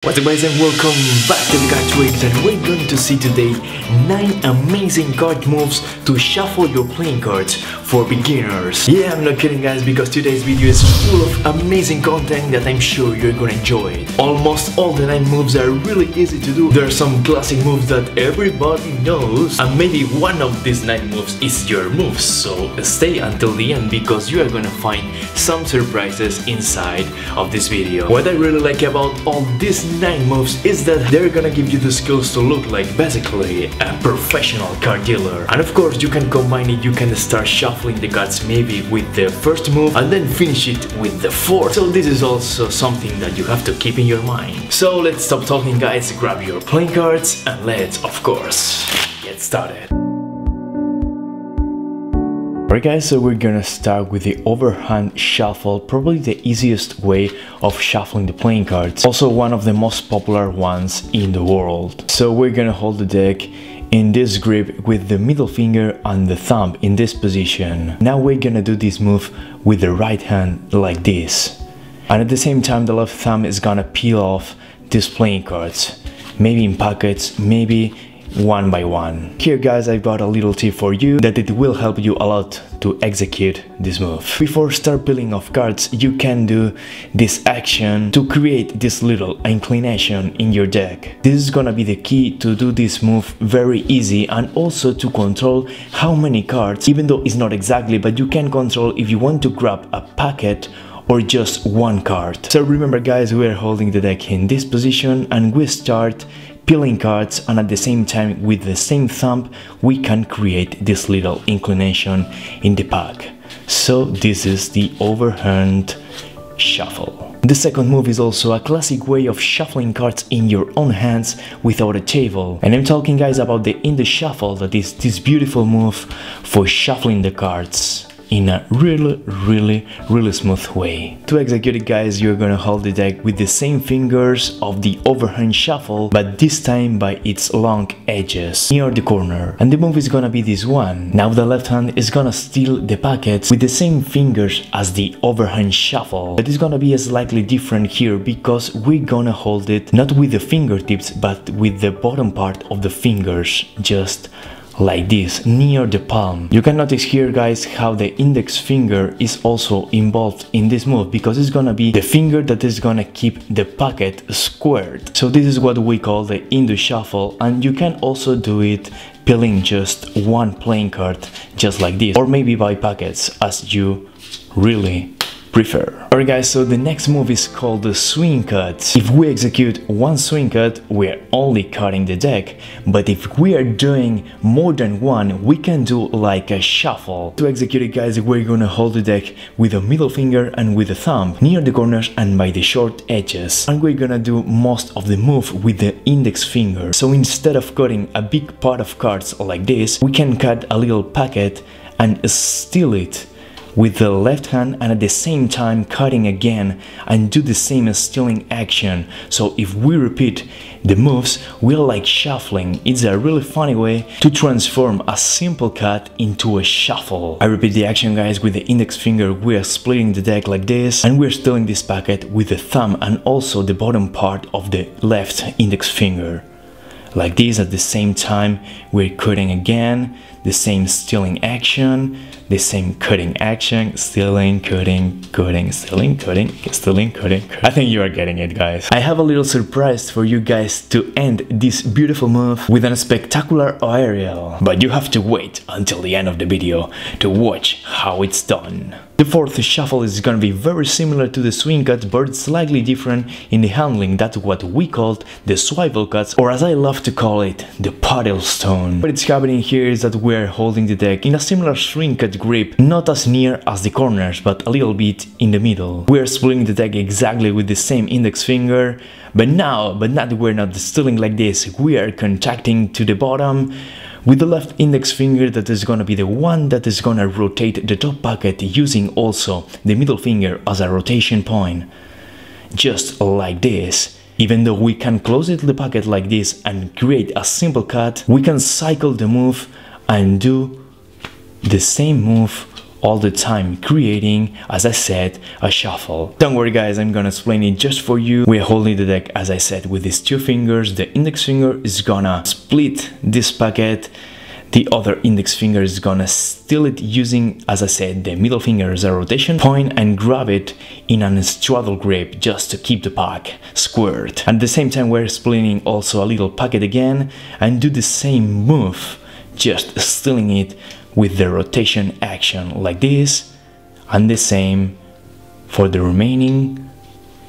What's up guys, and welcome back to the card tricks, and we're going to see today 9 amazing card moves to shuffle your playing cards for beginners. Yeah, I'm not kidding guys, because today's video is full of amazing content that I'm sure you're gonna enjoy. Almost all the 9 moves are really easy to do. There are some classic moves that everybody knows, and maybe one of these 9 moves is your moves, so stay until the end because you are gonna find some surprises inside of this video. What I really like about all these 9 moves is that they're gonna give you the skills to look like basically a professional card dealer. And of course you can combine it, you can start shuffling the cards maybe with the first move and then finish it with the fourth. So this is also something that you have to keep in your mind. So let's stop talking guys, grab your playing cards and let's of course get started. Alright guys, so we're gonna start with the overhand shuffle, probably the easiest way of shuffling the playing cards, also one of the most popular ones in the world. So we're gonna hold the deck in this grip with the middle finger and the thumb in this position. Now we're gonna do this move with the right hand like this, and at the same time the left thumb is gonna peel off these playing cards, maybe in packets, maybe one by one. Here guys, I've got a little tip for you that it will help you a lot to execute this move. Before start peeling off cards, you can do this action to create this little inclination in your deck. This is gonna be the key to do this move very easy, and also to control how many cards, even though it's not exactly, but you can control if you want to grab a packet or just one card. So remember guys, we are holding the deck in this position and we start peeling cards, and at the same time with the same thumb we can create this little inclination in the pack. So this is the overhand shuffle. The second move is also a classic way of shuffling cards in your own hands without a table, and I'm talking guys about the in the shuffle, that is this beautiful move for shuffling the cards in a really smooth way. To execute it guys, you're gonna hold the deck with the same fingers of the overhand shuffle, but this time by its long edges near the corner, and the move is gonna be this one. Now the left hand is gonna steal the packets with the same fingers as the overhand shuffle, but it's gonna be slightly different here because we're gonna hold it not with the fingertips but with the bottom part of the fingers, just like this, near the palm. You can notice here guys how the index finger is also involved in this move, because it's gonna be the finger that is gonna keep the packet squared. So this is what we call the in the shuffle, and you can also do it peeling just one playing card just like this, or maybe by packets as you really prefer. Alright guys, so the next move is called the swing cut. If we execute one swing cut, we're only cutting the deck, but if we are doing more than one, we can do like a shuffle. To execute it guys, we're gonna hold the deck with the middle finger and with the thumb near the corners and by the short edges, and we're gonna do most of the move with the index finger. So instead of cutting a big part of cards like this, we can cut a little packet and steal it with the left hand, and at the same time cutting again and do the same stealing action. So if we repeat the moves, we're like shuffling. It's a really funny way to transform a simple cut into a shuffle. I repeat the action guys. With the index finger we are splitting the deck like this, and we're stealing this packet with the thumb and also the bottom part of the left index finger like this. At the same time we're cutting again, the same stealing action, the same cutting action, stealing, cutting, cutting, stealing, cutting, stealing, cutting. I think you are getting it guys. I have a little surprise for you guys to end this beautiful move with a spectacular aerial, but you have to wait until the end of the video to watch how it's done. The fourth shuffle is gonna be very similar to the swing cut, but slightly different in the handling. That's what we called the swivel cuts, or as I love to call it, the paddle stone. What is happening here is that we're holding the deck in a similar swing cut grip, not as near as the corners, but a little bit in the middle. We're splitting the deck exactly with the same index finger, but we're not stealing like this. We are contacting to the bottom with the left index finger, that is gonna be the one that is gonna rotate the top packet, using also the middle finger as a rotation point, just like this. Even though we can close it the packet like this and create a simple cut, we can cycle the move and do the same move all the time, creating, as I said, a shuffle. Don't worry guys, I'm gonna explain it just for you. We're holding the deck, as I said, with these two fingers. The index finger is gonna split this packet. The other index finger is gonna steal it using, as I said, the middle finger as a rotation point and grab it in an straddle grip just to keep the pack squared. At the same time, we're splitting also a little packet again and do the same move, just stealing it with the rotation action like this, and the same for the remaining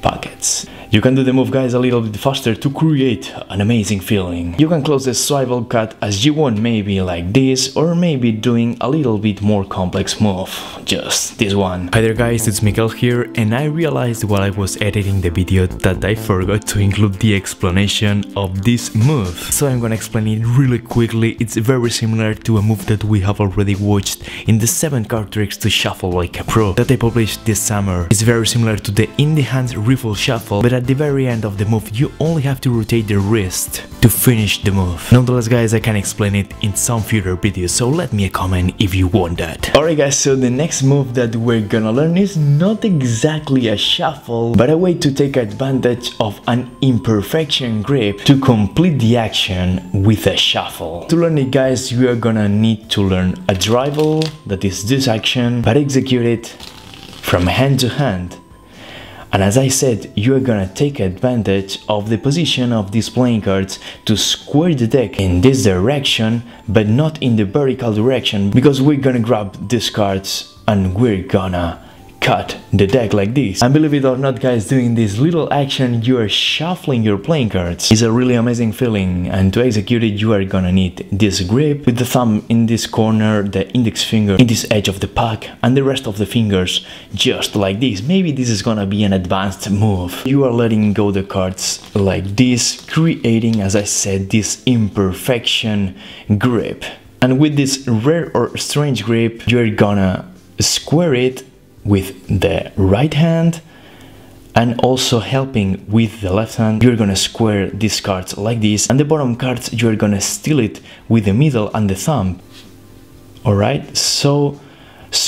packets. You can do the move guys a little bit faster to create an amazing feeling. You can close the swivel cut as you want, maybe like this, or maybe doing a little bit more complex move, just this one. Hi there guys, it's Miguel here, and I realized while I was editing the video that I forgot to include the explanation of this move. So I'm gonna explain it really quickly. It's very similar to a move that we have already watched in the 7 card tricks to shuffle like a pro that I published this summer. It's very similar to the in the hand riffle shuffle, but at the very end of the move you only have to rotate the wrist to finish the move. Nonetheless guys, I can explain it in some future videos, so let me a comment if you want that. Alright guys, so the next move that we're gonna learn is not exactly a shuffle, but a way to take advantage of an imperfection grip to complete the action with a shuffle. To learn it guys, you are gonna need to learn a drivel, that is this action, but execute it from hand to hand. And as I said, you are gonna take advantage of the position of these playing cards to square the deck in this direction, but not in the vertical direction, because we're gonna grab these cards and we're gonna cut the deck like this. And believe it or not guys, doing this little action, you are shuffling your playing cards. It's a really amazing feeling, and to execute it you are gonna need this grip with the thumb in this corner, the index finger in this edge of the pack, and the rest of the fingers just like this. Maybe this is gonna be an advanced move. You are letting go the cards like this, creating, as I said, this imperfection grip. And with this rare or strange grip, you're gonna square it with the right hand, and also helping with the left hand, you're gonna square these cards like this, and the bottom cards you're gonna steal it with the middle and the thumb. Alright, so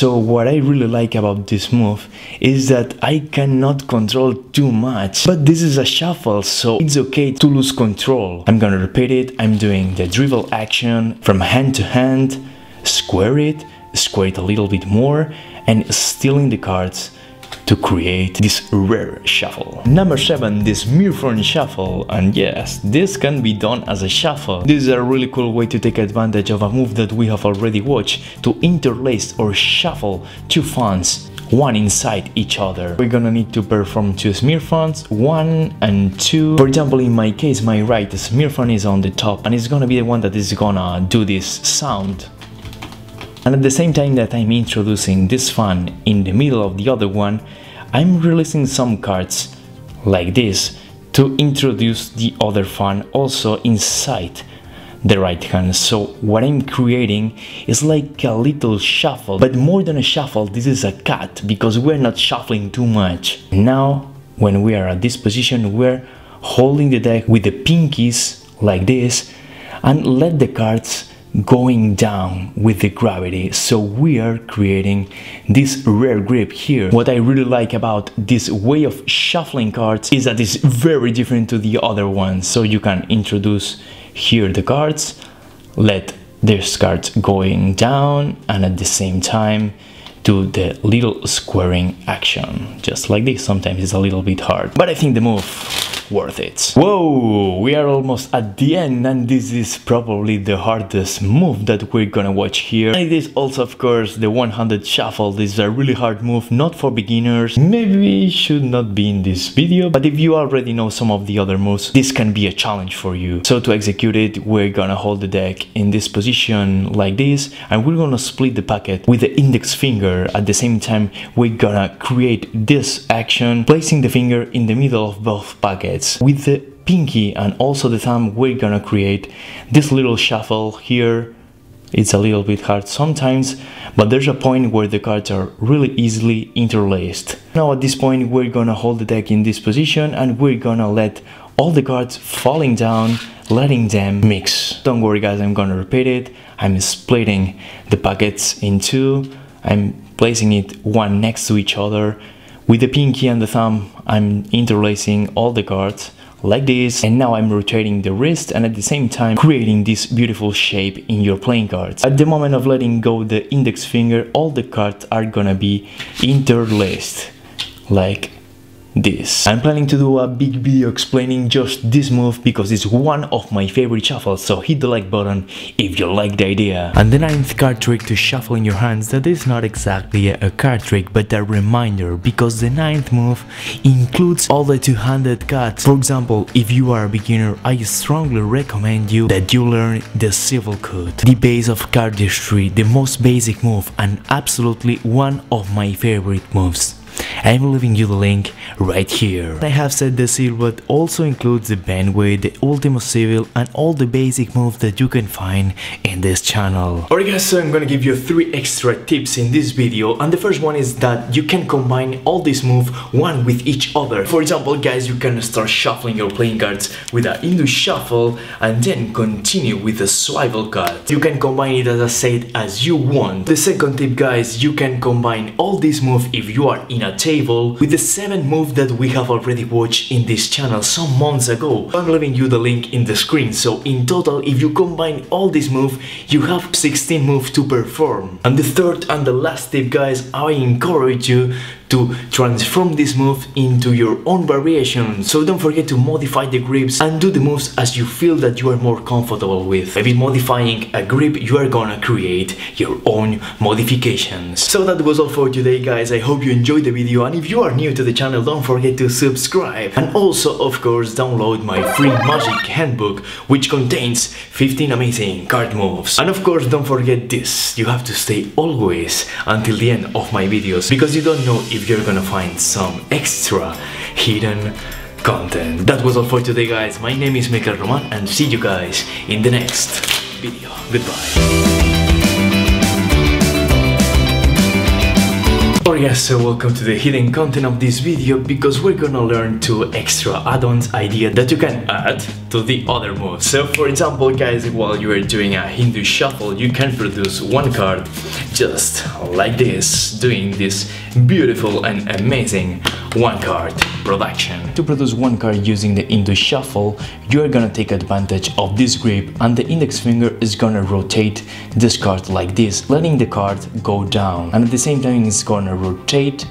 what I really like about this move is that I cannot control too much, but this is a shuffle, so it's okay to lose control. I'm gonna repeat it. I'm doing the dribble action from hand to hand, square it a little bit more, and stealing the cards to create this rare shuffle. Number 7, this mirror front shuffle, and yes, this can be done as a shuffle. This is a really cool way to take advantage of a move that we have already watched, to interlace or shuffle 2 fronts, one inside each other. We're gonna need to perform 2 smear fronts, 1 and 2. For example, in my case, my right smear front is on the top, and it's gonna be the one that is gonna do this sound. And at the same time that I'm introducing this fan in the middle of the other one, I'm releasing some cards like this to introduce the other fan also inside the right hand. So what I'm creating is like a little shuffle, but more than a shuffle, this is a cut, because we're not shuffling too much. Now, when we are at this position, we're holding the deck with the pinkies like this and let the cards going down with the gravity, so we are creating this rare grip here. What I really like about this way of shuffling cards is that it's very different to the other ones. So you can introduce here the cards, let these cards going down, and at the same time do the little squaring action, just like this. Sometimes it's a little bit hard, but I think the move worth it. Whoa, we are almost at the end, and this is probably the hardest move that we're gonna watch here. And it is also, of course, the one-handed shuffle. This is a really hard move, not for beginners. Maybe should not be in this video, but if you already know some of the other moves, this can be a challenge for you. So to execute it, we're gonna hold the deck in this position like this, and we're gonna split the packet with the index finger. At the same time, we're gonna create this action, placing the finger in the middle of both packets. With the pinky and also the thumb, we're gonna create this little shuffle here. It's a little bit hard sometimes, but there's a point where the cards are really easily interlaced. Now at this point, we're gonna hold the deck in this position, and we're gonna let all the cards falling down, letting them mix. Don't worry guys, I'm gonna repeat it. I'm splitting the packets in two. I'm placing it one next to each other. With the pinky and the thumb, I'm interlacing all the cards like this, and now I'm rotating the wrist and at the same time creating this beautiful shape in your playing cards. At the moment of letting go the index finger, all the cards are gonna be interlaced like this. I'm planning to do a big video explaining just this move because it's one of my favorite shuffles, so hit the like button if you like the idea. And the ninth card trick to shuffle in your hands, that is not exactly a card trick but a reminder, because the ninth move includes all the two-handed cuts. For example, if you are a beginner, I strongly recommend you that you learn the Swivel Cut, the base of cardistry, the most basic move and absolutely one of my favorite moves. I'm leaving you the link right here. I have said the silhouette also includes the bandwidth, the Ultimo Civil and all the basic moves that you can find in this channel. Alright guys, so I'm gonna give you 3 extra tips in this video, and the first one is that you can combine all these moves one with each other. For example guys, you can start shuffling your playing cards with an Hindu shuffle and then continue with a Swivel Cut. You can combine it, as I said, as you want. The second tip guys, you can combine all these moves if you are in a table with the 7 moves that we have already watched in this channel some months ago. I'm leaving you the link in the screen, so in total if you combine all these moves you have 16 moves to perform. And the third and the last tip guys, I encourage you to transform this move into your own variation, so don't forget to modify the grips and do the moves as you feel that you are more comfortable with. Maybe modifying a grip, you are gonna create your own modifications. So that was all for today guys, I hope you enjoyed the video, and if you are new to the channel don't forget to subscribe, and also of course download my free magic handbook which contains 15 amazing card moves. And of course don't forget this, you have to stay always until the end of my videos, because you don't know if you're gonna find some extra hidden content. That was all for today guys, my name is Mikel Roman and see you guys in the next video. Goodbye. Alright guys, so welcome to the hidden content of this video, because we're gonna learn 2 extra add-ons idea that you can add to the other moves. So for example guys, while you are doing a Hindu shuffle, you can produce 1 card just like this, doing this beautiful and amazing 1 card production. To produce 1 card using the Hindu shuffle, you are gonna take advantage of this grip and the index finger is gonna rotate this card like this, letting the card go down, and at the same time it's gonna rotate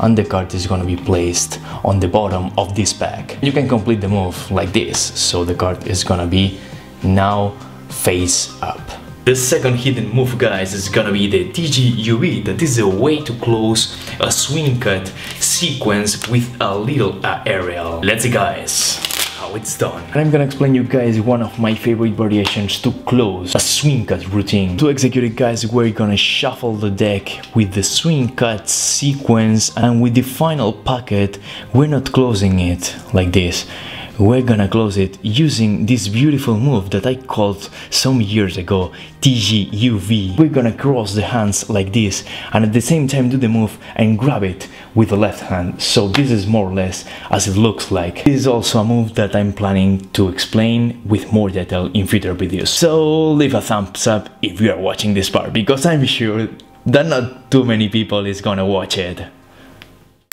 and the card is gonna be placed on the bottom of this pack. You can complete the move like this, so the card is gonna be now face up. The second hidden move guys is gonna be the TGUV, that is a way to close a swing cut sequence with a little aerial. Let's see guys how it's done. And I'm gonna explain you guys one of my favorite variations to close a swing cut routine. To execute it guys, we're gonna shuffle the deck with the swing cut sequence, and with the final packet we're not closing it like this. We're gonna close it using this beautiful move that I called some years ago TGUV. We're gonna cross the hands like this and at the same time do the move and grab it with the left hand. So this is more or less as it looks like. This is also a move that I'm planning to explain with more detail in future videos. So leave a thumbs up if you are watching this part, because I'm sure that not too many people is gonna watch it.